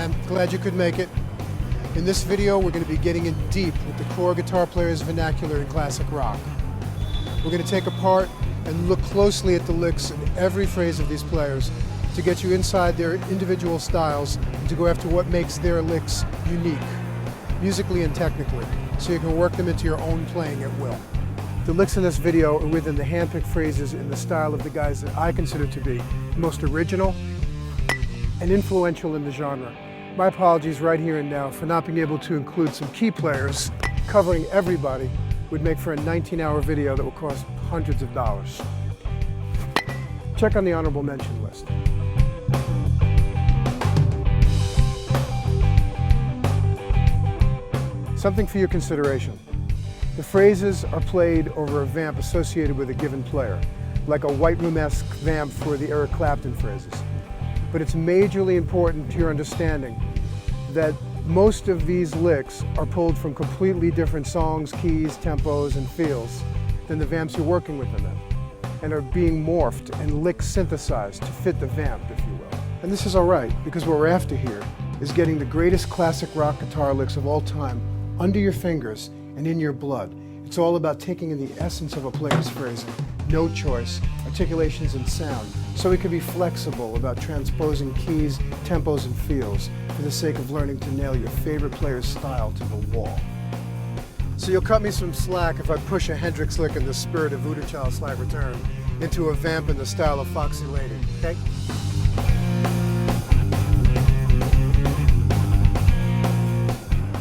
man, glad you could make it. In this video, we're going to be getting in deep with the core guitar player's vernacular in classic rock. We're going to take apart and look closely at the licks in every phrase of these players to get you inside their individual styles and to go after what makes their licks unique, musically and technically, so you can work them into your own playing at will. The licks in this video are within the hand-picked phrases in the style of the guys that I consider to be the most original and influential in the genre. My apologies right here and now for not being able to include some key players. Covering everybody would make for a 19-hour video that will cost hundreds of dollars. Check on the honorable mention list. Something for your consideration. The phrases are played over a vamp associated with a given player, like a White Room-esque vamp for the Eric Clapton phrases. But it's majorly important to your understanding that most of these licks are pulled from completely different songs, keys, tempos, and feels than the vamps you're working with them in, and are being morphed and lick synthesized to fit the vamp, if you will. And this is all right, because what we're after here is getting the greatest classic rock guitar licks of all time under your fingers and in your blood. It's all about taking in the essence of a player's phrasing, note choice, articulations, and sound, so we can be flexible about transposing keys, tempos, and feels for the sake of learning to nail your favorite player's style to the wall. So you'll cut me some slack if I push a Hendrix lick in the spirit of Voodoo Child's Slight Return into a vamp in the style of Foxy Lady, okay?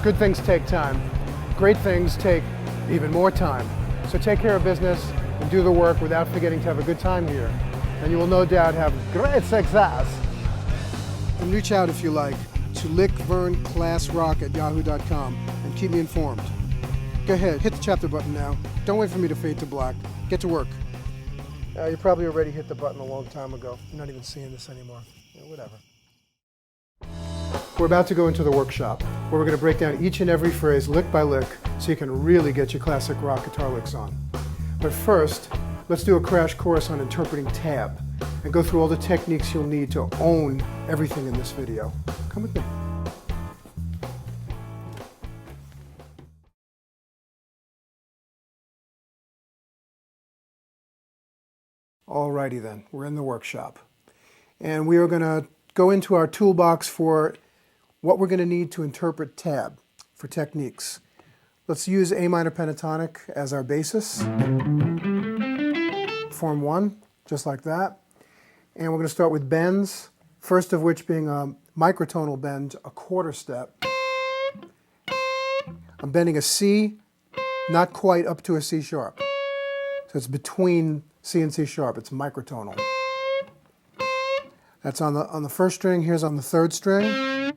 Good things take time. Great things take even more time. So take care of business and do the work without forgetting to have a good time here. And you will no doubt have great success. And reach out if you like to lickvernclassrock@yahoo.com and keep me informed. Go ahead, hit the chapter button now. Don't wait for me to fade to black. Get to work. You probably already hit the button a long time ago. You're not even seeing this anymore. Yeah, whatever. We're about to go into the workshop, where we're going to break down each and every phrase lick by lick so you can really get your classic rock guitar licks on. But first, let's do a crash course on interpreting tab and go through all the techniques you'll need to own everything in this video. Come with me. Alrighty then, we're in the workshop. And we are going to go into our toolbox for what we're going to need to interpret tab for techniques. Let's use A minor pentatonic as our basis. Form 1, just like that. And we're going to start with bends, first of which being a microtonal bend, a quarter step. I'm bending a C, not quite up to a C sharp. So it's between C and C sharp, it's microtonal. That's on the first string, here's on the third string,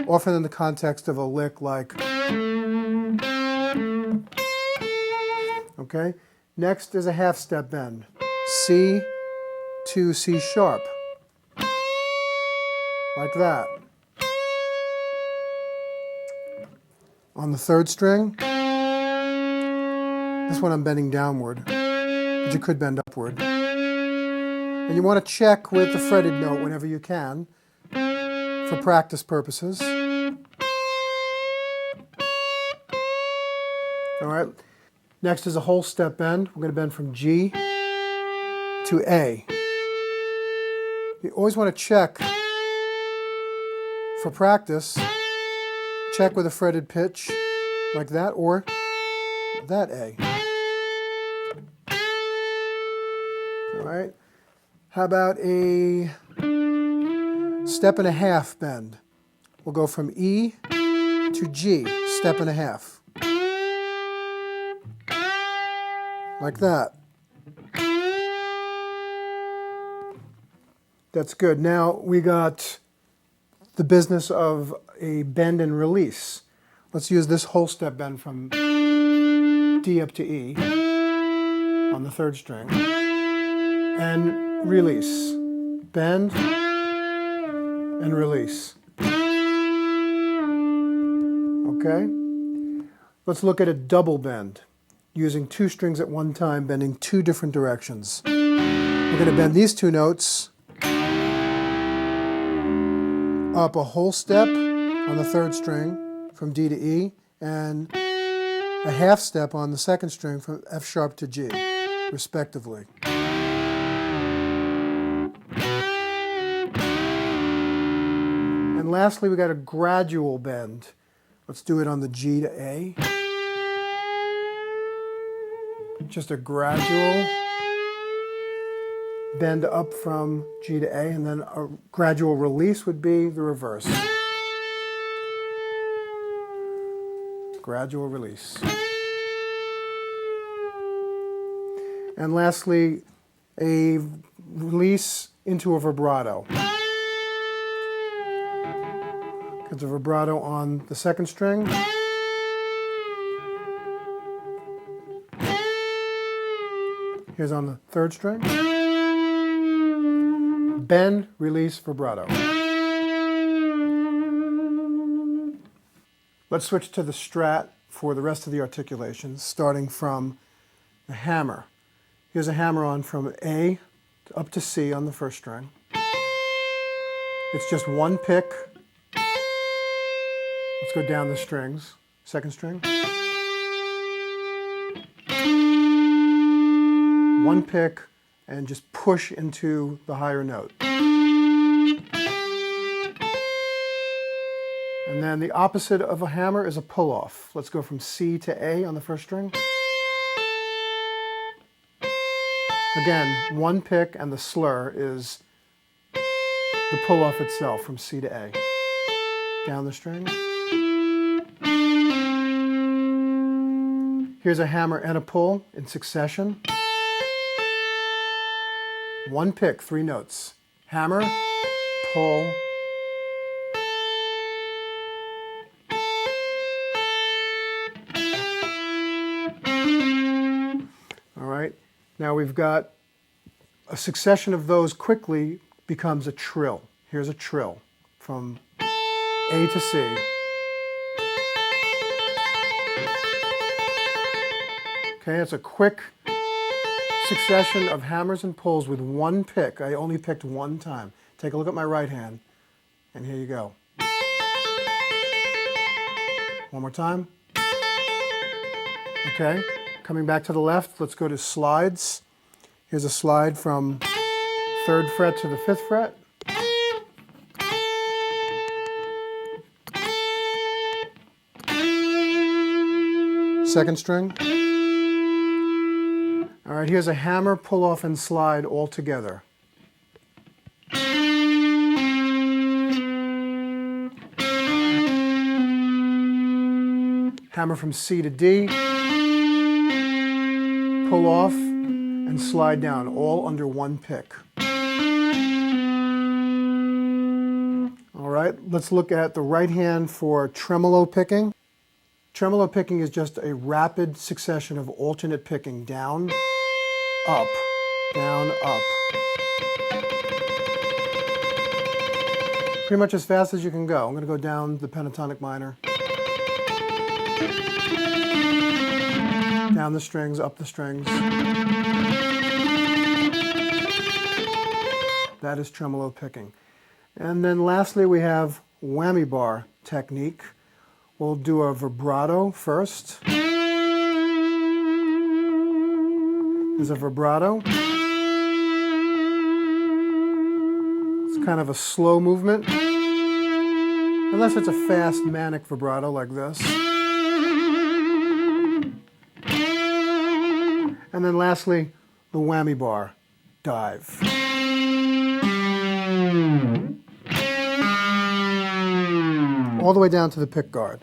often in the context of a lick like, okay? Next is a half step bend, C to C sharp, like that. On the third string, this one I'm bending downward, but you could bend upward. And you want to check with the fretted note whenever you can for practice purposes. All right. Next is a whole step bend. We're going to bend from G to A. You always want to check for practice. Check with a fretted pitch like that or that A. All right. How about a step and a half bend? We'll go from E to G, step and a half. Like that. That's good. Now we got the business of a bend and release. Let's use this whole step bend from D up to E on the third string. And release. Bend and release. Okay? Let's look at a double bend using two strings at one time, bending two different directions. We're going to bend these two notes up a whole step on the third string from D to E, and a half step on the second string from F sharp to G, respectively. And lastly, we got a gradual bend. Let's do it on the G to A. Just a gradual bend up from G to A, and then a gradual release would be the reverse. Gradual release. And lastly, a release into a vibrato. It's a vibrato on the second string. Here's on the third string. Bend, release, vibrato. Let's switch to the strat for the rest of the articulations, starting from the hammer. Here's a hammer on from A up to C on the first string. It's just one pick. Let's go down the strings. Second string. One pick and just push into the higher note. And then the opposite of a hammer is a pull-off. Let's go from C to A on the first string. Again, one pick, and the slur is the pull-off itself from C to A. Down the string. Here's a hammer and a pull in succession. One pick, three notes. Hammer, pull, all right. Now we've got a succession of those quickly becomes a trill. Here's a trill from A to C. Okay, it's a quick succession of hammers and pulls with one pick. I only picked one time. Take a look at my right hand, and here you go. One more time. Okay, coming back to the left, let's go to slides. Here's a slide from 3rd fret to the 5th fret. Second string. All right, here's a hammer, pull off, and slide all together. Hammer from C to D, pull off, and slide down, all under one pick. All right, let's look at the right hand for tremolo picking. Tremolo picking is just a rapid succession of alternate picking, down, up, down, up. Pretty much as fast as you can go. I'm going to go down the pentatonic minor. Down the strings, up the strings. That is tremolo picking. And then lastly we have whammy bar technique. We'll do a vibrato first. There's a vibrato. It's kind of a slow movement, unless it's a fast manic vibrato like this. And then lastly, the whammy bar dive. All the way down to the pick guard.